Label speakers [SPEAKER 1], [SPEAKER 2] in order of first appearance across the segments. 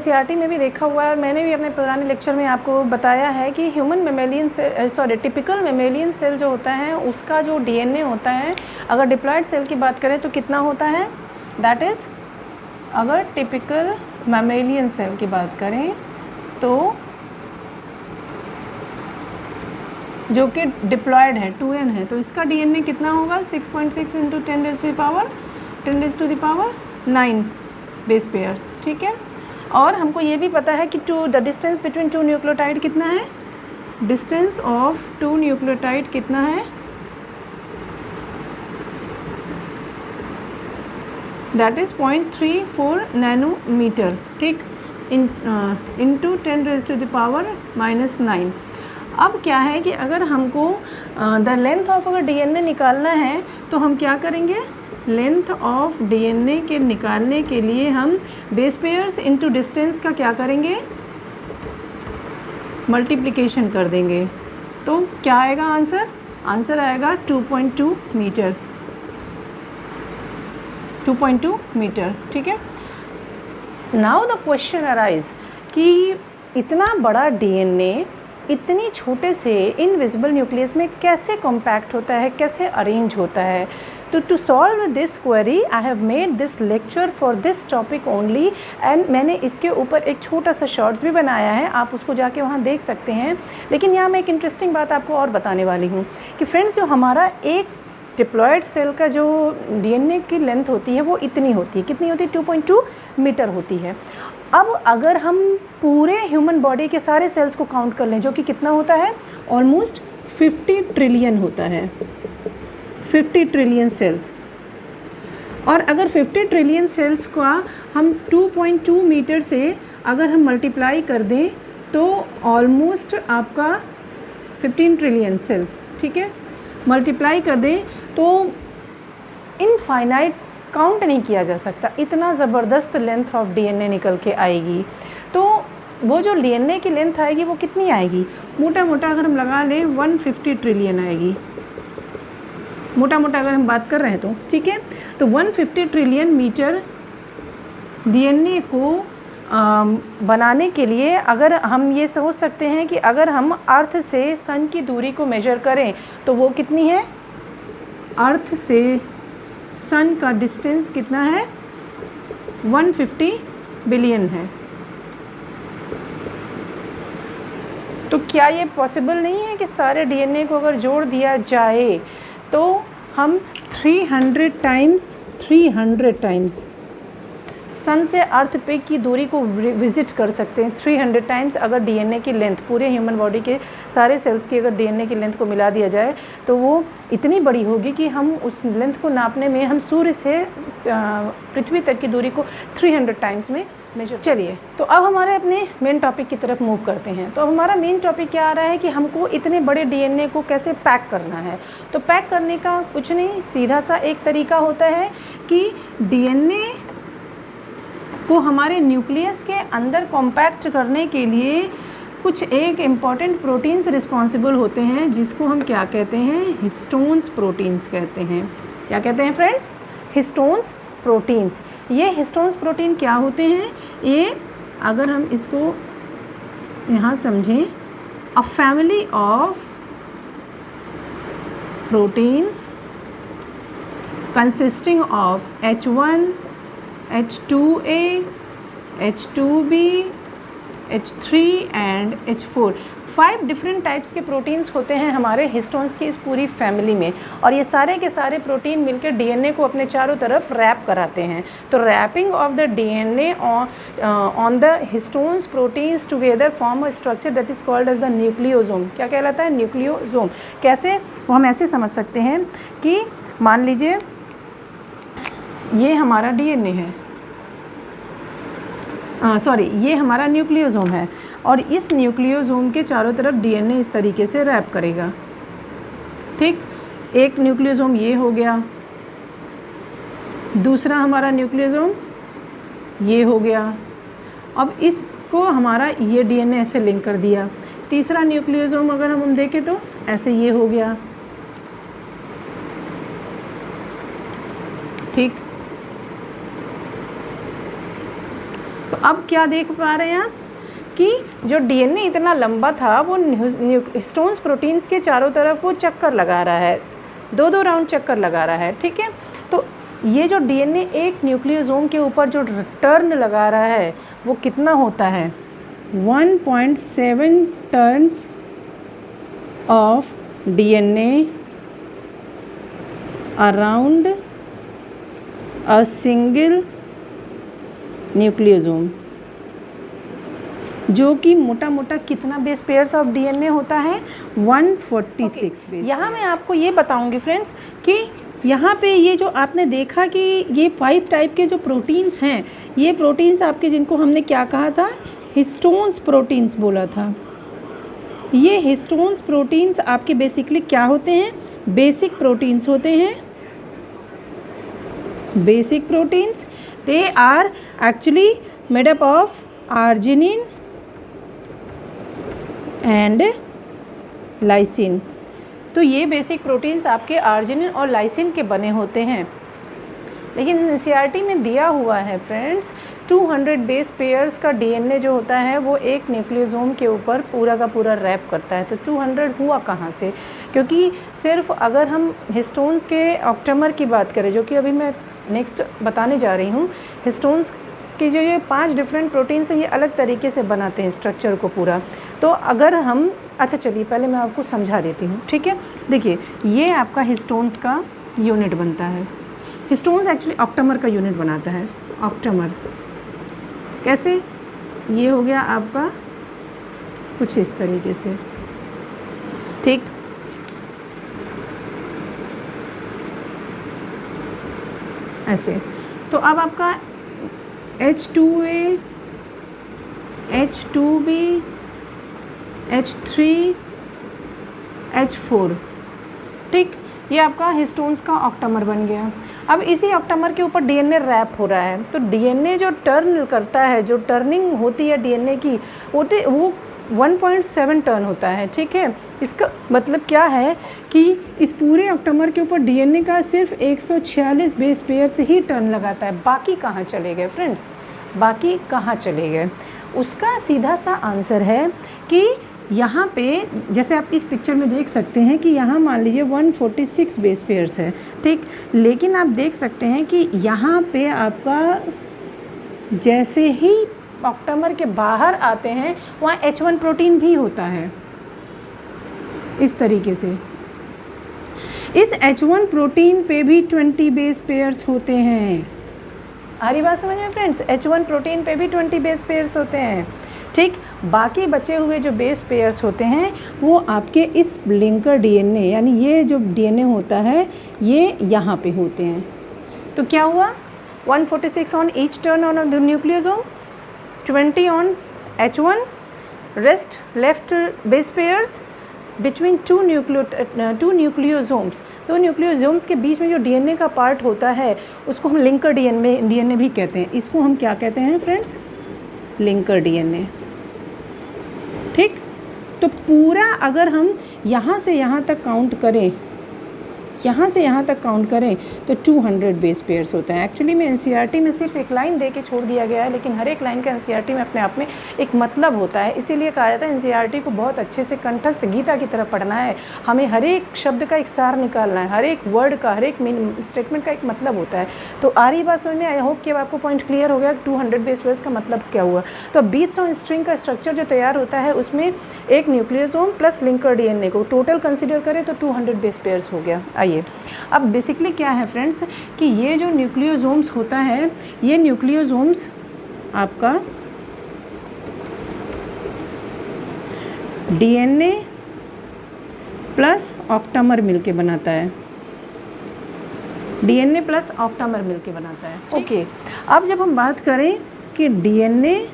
[SPEAKER 1] NCERT में भी देखा हुआ है और मैंने भी अपने पुराने लेक्चर में आपको बताया है कि टिपिकल मेमेलियन सेल जो होता है उसका जो डीएनए होता है, अगर डिप्लॉयड सेल की बात करें तो कितना होता है, दैट इज़ अगर टिपिकल मेमेलियन सेल की बात करें तो जो कि डिप्लॉयड है 2n है, तो इसका डीएनए कितना होगा 6.6 इंटू 10⁻9 बेस पेयर्स। ठीक है, और हमको ये भी पता है कि द डिस्टेंस बिटवीन 2 न्यूक्लियोटाइड कितना है, डिस्टेंस ऑफ 2 न्यूक्लियोटाइड कितना है, दैट इज़ 0.34 नैनोमीटर। ठीक, इंटू 10⁻⁻9। अब क्या है कि अगर हमको द लेंथ ऑफ अगर डीएनए निकालना है तो हम क्या करेंगे, लेंथ ऑफ डीएनए के निकालने के लिए हम बेस पेयर्स इनटू डिस्टेंस का क्या करेंगे, मल्टीप्लिकेशन कर देंगे। तो क्या आएगा आंसर, आंसर आएगा 2.2 मीटर, 2.2 मीटर। ठीक है, नाउ द क्वेश्चन अराइज कि इतना बड़ा डीएनए इतनी छोटे से इनविजिबल न्यूक्लियस में कैसे कॉम्पैक्ट होता है, कैसे अरेंज होता है। तो to solve this query I have made this lecture for this topic only, and मैंने इसके ऊपर एक छोटा सा शॉर्ट्स भी बनाया है, आप उसको जाके वहाँ देख सकते हैं। लेकिन यहाँ मैं एक इंटरेस्टिंग बात आपको और बताने वाली हूँ कि फ्रेंड्स, जो हमारा एक डिप्लॉयड सेल का जो डीएनए की लेंथ होती है वो इतनी होती है, कितनी होती है, 2.2 मीटर होती है। अब अगर हम पूरे ह्यूमन बॉडी के सारे सेल्स को काउंट कर लें, जो कि कितना होता है, ऑलमोस्ट 50 ट्रिलियन होता है, 50 ट्रिलियन सेल्स। और अगर 50 ट्रिलियन सेल्स का हम 2.2 मीटर से अगर हम मल्टीप्लाई कर दें तो ऑलमोस्ट आपका 15 ट्रिलियन सेल्स, ठीक है, मल्टीप्लाई कर दें तो इनफाइनाइट काउंट नहीं किया जा सकता, इतना ज़बरदस्त लेंथ ऑफ डीएनए निकल के आएगी। तो वो जो डीएनए की लेंथ आएगी वो कितनी आएगी, मोटा मोटा अगर हम लगा लें 150 ट्रिलियन आएगी, मोटा मोटा अगर हम बात कर रहे हैं तो। ठीक है, तो 150 ट्रिलियन मीटर डीएनए को बनाने के लिए अगर हम ये सोच सकते हैं कि अगर हम अर्थ से सन की दूरी को मेजर करें तो वो कितनी है, अर्थ से सन का डिस्टेंस कितना है, 150 बिलियन है। तो क्या ये पॉसिबल नहीं है कि सारे डीएनए को अगर जोड़ दिया जाए तो हम 300 टाइम्स सन से अर्थ पे की दूरी को विज़िट कर सकते हैं, 300 टाइम्स। अगर डीएनए की लेंथ पूरे ह्यूमन बॉडी के सारे सेल्स की अगर डीएनए की लेंथ को मिला दिया जाए तो वो इतनी बड़ी होगी कि हम उस लेंथ को नापने में हम सूर्य से पृथ्वी तक की दूरी को 300 टाइम्स में मेजर। चलिए, तो अब हमारे अपने मेन टॉपिक की तरफ मूव करते हैं। तो हमारा मेन टॉपिक क्या आ रहा है कि हमको इतने बड़े डीएनए को कैसे पैक करना है। तो पैक करने का कुछ नहीं, सीधा सा एक तरीका होता है कि डीएनए को हमारे न्यूक्लियस के अंदर कॉम्पैक्ट करने के लिए कुछ एक इम्पॉर्टेंट प्रोटीन्स रिस्पॉन्सिबल होते हैं, जिसको हम क्या कहते हैं, हिस्टोन्स प्रोटीन्स कहते हैं। क्या कहते हैं फ्रेंड्स, हिस्टोन्स प्रोटीन्स। ये हिस्टोन्स प्रोटीन क्या होते हैं, ये अगर हम इसको यहाँ समझें, a family of proteins consisting of H1, H2A, H2B, H3 and H4। 5 different types के प्रोटीन्स होते हैं हमारे हिस्टोन्स की इस पूरी फैमिली में, और ये सारे के सारे प्रोटीन मिलकर डीएनए को अपने चारों तरफ रैप कराते हैं। तो wrapping of the DNA on the histones proteins together form a structure that is called as the nucleosome. क्या कहलाता है, न्यूक्लियोसोम। कैसे, वो हम ऐसे समझ सकते हैं कि मान लीजिए ये हमारा डीएनए है, ये हमारा न्यूक्लियोसोम है, और इस न्यूक्लियोसोम के चारों तरफ डीएनए इस तरीके से रैप करेगा। ठीक, एक न्यूक्लियोसोम ये हो गया, दूसरा हमारा न्यूक्लियोसोम ये हो गया, अब इसको हमारा ये डीएनए ऐसे लिंक कर दिया। तीसरा न्यूक्लियोसोम अगर हम देखें तो ऐसे ये हो गया। ठीक, तो अब क्या देख पा रहे हैं आप कि जो डीएनए इतना लंबा था वो हिस्टोन्स प्रोटीन्स के चारों तरफ वो चक्कर लगा रहा है, 2-2 राउंड चक्कर लगा रहा है, ठीक है। तो ये जो डीएनए एक न्यूक्लियोसोम के ऊपर जो टर्न लगा रहा है वो कितना होता है, 1.7 turns of DNA around a single nucleosome, जो कि मोटा मोटा कितना बेस पेयर्स ऑफ डीएनए होता है, 146 बेस। यहाँ मैं आपको ये बताऊंगी फ्रेंड्स कि यहाँ पे ये जो आपने देखा कि ये 5 टाइप के जो प्रोटीन्स हैं, ये प्रोटीन्स आपके जिनको हमने क्या कहा था, हिस्टोन्स प्रोटीन्स बोला था। ये हिस्टोन्स प्रोटीन्स आपके बेसिकली क्या होते हैं, बेसिक प्रोटीन्स होते हैं। Basic proteins, they are actually made up of arginine and lysine. तो ये बेसिक प्रोटीन्स आपके आर्जिनिन और लाइसिन के बने होते हैं। लेकिन एनसीईआरटी में दिया हुआ है फ्रेंड्स 200 बेस पेयर्स का डीएनए जो होता है वो एक न्यूक्लियोसोम के ऊपर पूरा का पूरा रैप करता है। तो 200 हुआ कहाँ से, क्योंकि सिर्फ अगर हम हिस्टोन्स के ऑक्टेमर की बात करें, जो कि अभी मैं नेक्स्ट बताने जा रही हूँ, हिस्टोन्स कि जो ये 5 डिफरेंट प्रोटीन्स हैं ये अलग तरीके से बनाते हैं स्ट्रक्चर को पूरा। तो अगर हम, अच्छा चलिए पहले मैं आपको समझा देती हूँ, ठीक है। देखिए ये आपका हिस्टोन्स का यूनिट बनता है। हिस्टोन्स एक्चुअली ऑक्टेमर का यूनिट बनाता है। ऑक्टेमर कैसे, ये हो गया आपका कुछ इस तरीके से, ठीक। ऐसे तो अब आपका H2A, H2B, H3, H4, ठीक। ये आपका हिस्टोन्स का ऑक्टेमर बन गया। अब इसी ऑक्टेमर के ऊपर डीएनए रैप हो रहा है। तो डीएनए जो टर्न करता है, जो टर्निंग होती है डीएनए की, वो 1.7 टर्न होता है, ठीक है। इसका मतलब क्या है कि इस पूरे ऑक्टेमर के ऊपर डीएनए का सिर्फ 146 बेस पेयर से ही टर्न लगाता है। बाकी कहाँ चले गए फ्रेंड्स, बाकी कहाँ चले गए? उसका सीधा सा आंसर है कि यहाँ पे जैसे आप इस पिक्चर में देख सकते हैं कि यहाँ मान लीजिए 146 बेस पेयर्स है, ठीक। लेकिन आप देख सकते हैं कि यहाँ पे आपका जैसे ही ऑक्टेमर के बाहर आते हैं वहाँ H1 प्रोटीन भी होता है इस तरीके से। इस H1 प्रोटीन पे भी 20 बेस पेयर्स होते हैं। आ रही बात समझ में फ्रेंड्स, H1 प्रोटीन पे भी 20 बेस पेयर्स होते हैं, ठीक। बाकी बचे हुए जो बेस पेयर्स होते हैं वो आपके इस लिंकर डीएनए, यानी ये जो डीएनए होता है ये यहाँ पे होते हैं। तो क्या हुआ, 146 on each turn on the nucleosome, 20 on H1, rest left base pairs between two nucleosomes. तो न्यूक्लियोसोम्स के बीच में जो डीएनए का पार्ट होता है उसको हम लिंकर डीएनए भी कहते हैं। इसको हम क्या कहते हैं फ्रेंड्स, लिंकर डीएनए, ठीक। तो पूरा अगर हम यहाँ से यहाँ तक काउंट करें, यहाँ से यहाँ तक काउंट करें तो 200 बेस पेयर्स होता है। एक्चुअली में एनसीईआरटी में सिर्फ एक लाइन दे के छोड़ दिया गया है, लेकिन हर एक लाइन का एनसीईआरटी में अपने आप में एक मतलब होता है। इसीलिए कहा जाता है एनसीईआरटी को बहुत अच्छे से कंठस्थ गीता की तरह पढ़ना है। हमें हर एक शब्द का एक सार निकालना है, हर एक वर्ड का, हर एक स्टेटमेंट का एक मतलब होता है। तो आ रही बात समझ में, आई होप कि अब आपको पॉइंट क्लियर हो गया 200 बेस पेयर्स का मतलब क्या हुआ। तो बीट्स ऑन स्ट्रिंग का स्ट्रक्चर जो तैयार होता है उसमें एक न्यूक्लियोसोम प्लस लिंकर डीएनए को टोटल कंसिडर करें तो 200 बेस पेयर्स हो गया। आइए अब बेसिकली क्या है फ्रेंड्स कि ये जो न्यूक्लियोसोम्स होता है, ये न्यूक्लियोसोम्स आपका डीएनए प्लस ऑक्टेमर मिलके बनाता है। डीएनए प्लस ऑक्टेमर मिलके बनाता है, ओके। अब जब हम बात करें कि DNA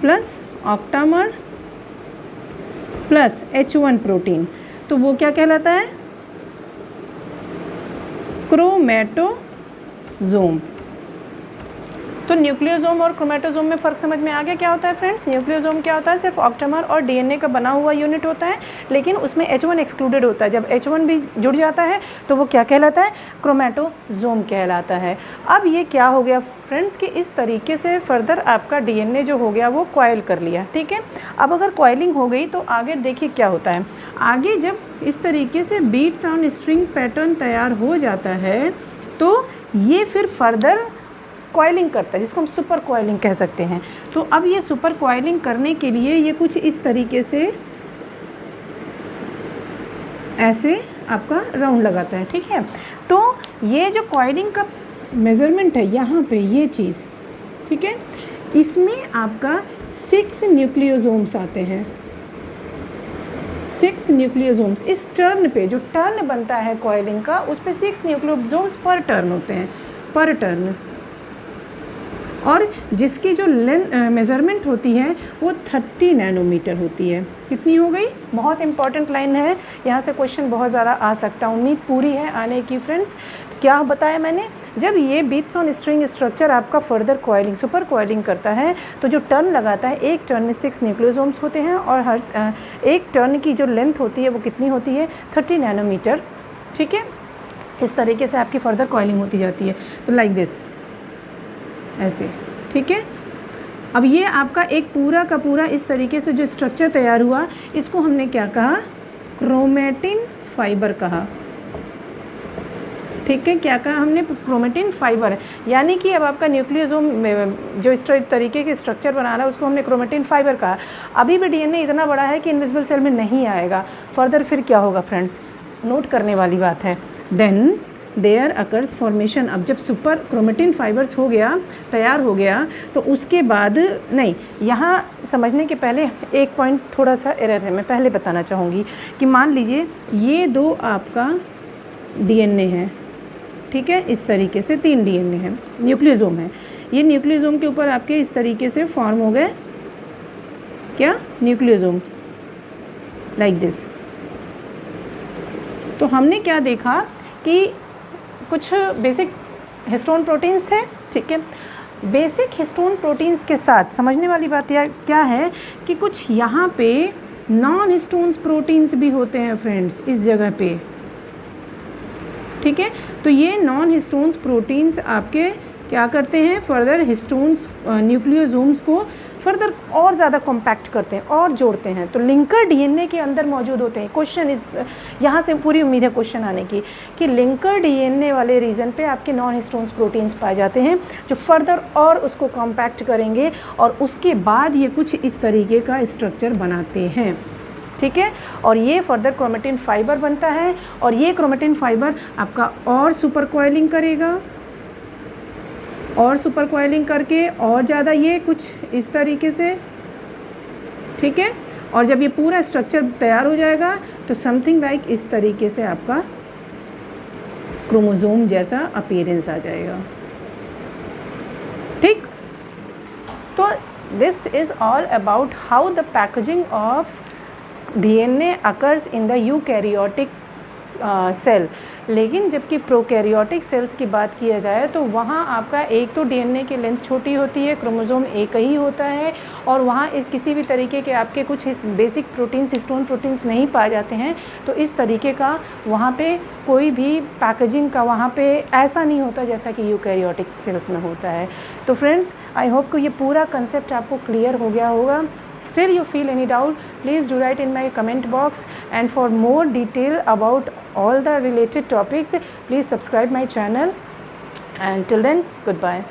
[SPEAKER 1] plus octamer plus H1 protein, तो वो क्या कहलाता है, क्रोमैटोसोम। तो न्यूक्लियोसोम और क्रोमेटोसोम में फ़र्क समझ में आ गया क्या होता है फ्रेंड्स? न्यूक्लियोसोम क्या होता है? सिर्फ ऑक्टेमर और डीएनए का बना हुआ यूनिट होता है, लेकिन उसमें H1 एक्सक्लूडेड होता है। जब H1 भी जुड़ जाता है तो वो क्या कहलाता है? क्रोमेटोसोम कहलाता है। अब ये क्या हो गया फ्रेंड्स कि इस तरीके से फर्दर आपका डीएनए जो हो गया वो कॉइल कर लिया, ठीक है। अब अगर कॉइलिंग हो गई तो आगे देखिए क्या होता है। आगे जब इस तरीके से बीट्स ऑन स्ट्रिंग पैटर्न तैयार हो जाता है तो ये फिर फर्दर कॉइलिंग करता है, जिसको हम सुपर कॉइलिंग कह सकते हैं। तो अब ये सुपर कॉइलिंग करने के लिए ये कुछ इस तरीके से ऐसे आपका राउंड लगाता है, ठीक है। तो ये जो कॉइलिंग का मेज़रमेंट है यहाँ पे ये चीज़, ठीक है, इसमें आपका 6 न्यूक्लियोसोम्स आते हैं। 6 न्यूक्लियोसोम्स इस टर्न पे, जो टर्न बनता है कॉइलिंग का, उस पे 6 न्यूक्लियोसोम्स पर टर्न होते हैं, पर टर्न। और जिसकी जो मेज़रमेंट होती है वो 30 नैनोमीटर होती है। कितनी हो गई? बहुत इंपॉर्टेंट लाइन है, यहाँ से क्वेश्चन बहुत ज़्यादा आ सकता है। उम्मीद पूरी है आने की फ्रेंड्स। क्या बताया मैंने? जब ये बीट्स ऑन स्ट्रिंग स्ट्रक्चर आपका फर्दर कॉइलिंग, सुपर कॉइलिंग करता है तो जो टर्न लगाता है, एक टर्न में 6 न्यूक्लियोसोम्स होते हैं और हर एक टर्न की जो लेंथ होती है वो कितनी होती है? 30 नैनोमीटर, ठीक है। इस तरीके से आपकी फर्दर कॉइलिंग होती जाती है। तो लाइक दिस, ऐसे, ठीक है। अब ये आपका एक पूरा का पूरा इस तरीके से जो स्ट्रक्चर तैयार हुआ, इसको हमने क्या कहा? क्रोमेटिन फाइबर कहा, ठीक है। क्या कहा हमने? Chromatin fibre. यानी कि अब आपका न्यूक्लियोसोम जो इस तरीके के स्ट्रक्चर बना रहा है उसको हमने क्रोमेटिन फाइबर कहा। अभी भी डीएनए इतना बड़ा है कि इनविजिबल सेल में नहीं आएगा। फर्दर फिर क्या होगा फ्रेंड्स? नोट करने वाली बात है। Then there occurs formation. अब जब सुपर क्रोमेटिन फाइबर्स हो गया, तैयार हो गया, तो उसके बाद नहीं, यहाँ समझने के पहले एक पॉइंट थोड़ा सा एरर है, मैं पहले बताना चाहूँगी कि मान लीजिए ये 2 आपका डीएनए है, ठीक है। इस तरीके से 3 डीएनए है, न्यूक्लियोसोम है। ये न्यूक्लियोसोम के ऊपर आपके इस तरीके से फॉर्म हो गए क्या? Nucleosome, like this. तो हमने क्या देखा कि कुछ बेसिक हिस्टोन प्रोटीन्स थे, ठीक है। बेसिक हिस्टोन प्रोटीन्स के साथ समझने वाली बात यह क्या है कि कुछ यहाँ पे नॉन हिस्टोन्स प्रोटीन्स भी होते हैं फ्रेंड्स, इस जगह पे, ठीक है। तो ये नॉन हिस्टोन्स प्रोटीन्स आपके क्या करते हैं? फर्दर हिस्टोन्स न्यूक्लियोसोम्स को फर्दर और ज़्यादा कॉम्पैक्ट करते हैं और जोड़ते हैं। तो लिंकर डीएनए के अंदर मौजूद होते हैं। क्वेश्चन इस यहाँ से पूरी उम्मीद है क्वेश्चन आने की कि लिंकर डीएनए वाले रीजन पे आपके नॉन हिस्टोन्स प्रोटीन्स पाए जाते हैं जो फर्दर और उसको कॉम्पैक्ट करेंगे और उसके बाद ये कुछ इस तरीके का स्ट्रक्चर बनाते हैं, ठीक है। और ये फर्दर क्रोमेटिन फाइबर बनता है और ये क्रोमेटिन फाइबर आपका और सुपर कॉइलिंग करेगा और सुपर कॉइलिंग करके और ज़्यादा ये कुछ इस तरीके से, ठीक है। और जब ये पूरा स्ट्रक्चर तैयार हो जाएगा तो समथिंग लाइक इस तरीके से आपका क्रोमोसोम जैसा अपीयरेंस आ जाएगा, ठीक। तो this is all about how the packaging of DNA occurs in the eukaryotic cell. लेकिन जबकि प्रोकैरियोटिक सेल्स की बात किया जाए तो वहाँ आपका एक तो डीएनए की लेंथ छोटी होती है, क्रोमोसोम एक ही होता है और वहाँ इस किसी भी तरीके के आपके कुछ बेसिक प्रोटीन्स, हिस्टोन प्रोटीन्स नहीं पाए जाते हैं। तो इस तरीके का वहाँ पे कोई भी पैकेजिंग का वहाँ पे ऐसा नहीं होता जैसा कि यूकैरियोटिक सेल्स में होता है। तो फ्रेंड्स, आई होप कि ये पूरा कंसेप्ट आपको क्लियर हो गया होगा। Still you feel any doubt, please do write in my comment box, and for more detail about all the related topics, please subscribe my channel, and till then, goodbye.